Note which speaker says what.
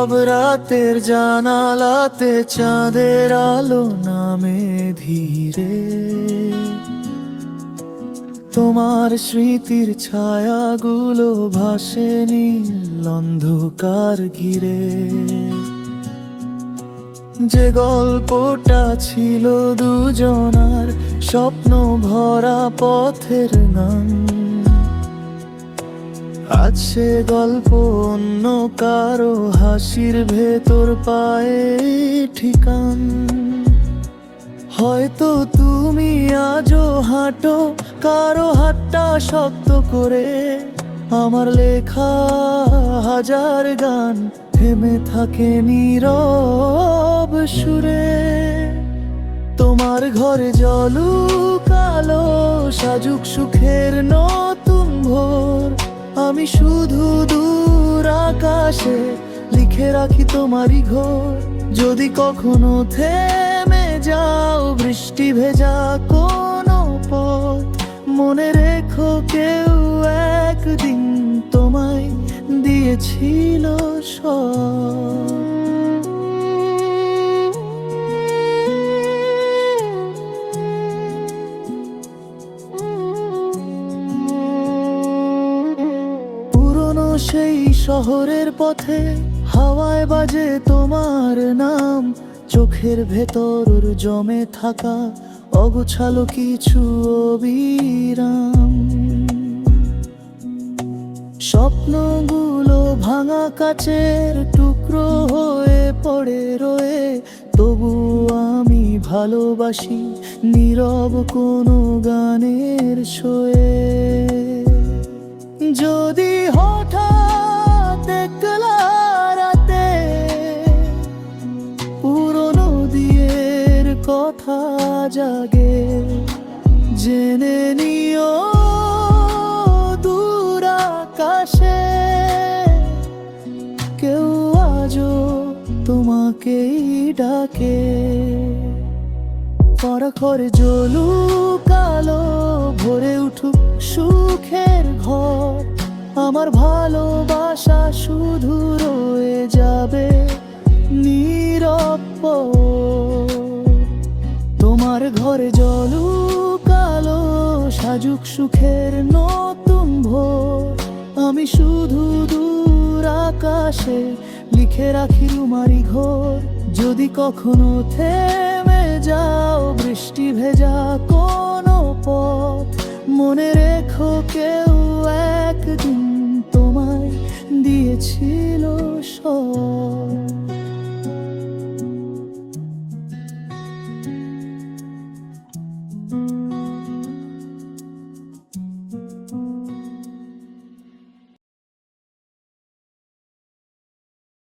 Speaker 1: নীরব রাতের জানালাতে চাঁদের আলো নামে ধীরে, তোমার স্মৃতির ছায়াগুলো ভাসে নীল অন্ধকার ঘিরে। যে গল্পটা ছিল দুজনার স্বপ্ন ভরা পথের গান, আজ সে গল্প অন্য কারো হাসির ভেতর পায়ে ঠিকান। হয়তো তুমি আজও হাঁটো কারো হাতটা শক্ত করে, আমার লেখা হাজার গান থেমে থাকে নীরব সুরে। তোমার ঘরে জলুক আলো সাজুক সুখের নতুন ভোর, আমি শুধু দূর আকাশে লিখে রাখি তোমারই ঘর। যদি কখনো থেমে যাও বৃষ্টি ভেজা কোনো পথ, মনে রেখো কেউ একদিন তোমায় দিয়েছিল সব। পুরনো সেই শহরের পথে হাওয়ায় বাজে তোমার নাম, চোখের ভেতর জমে থাকা অগোছালো কিছু অবিরাম। স্বপ্নগুলো ভাঙা কাচের টুকরো হয়ে পড়ে রয়ে, তবু আমি ভালোবাসি নীরব কোনো গানের শোয়ে। যদি হঠাৎ একলা রাতে পুরনো দিয়ের কথা জাগে, জেনে নিও দূর আকাশে কেউ আজও তোমাকেই ডাকে। পরখরে জ্বলুক আলো ভরে উঠুক সুখের ঘর, আমার ভালোবাসা শুধু রয়ে যাবে নীরব। তোমার ঘরে জ্বলুক আলো সাজুক সুখের নতুন ভোর, আমি শুধু দূর আকাশে লিখে রাখি তোমারই ঘর। যদি কখনো থেমে যাও বৃষ্টি ভেজা কোনো পথ, মনে রেখো কেউ একদিন তোমায় দিয়েছিল সব।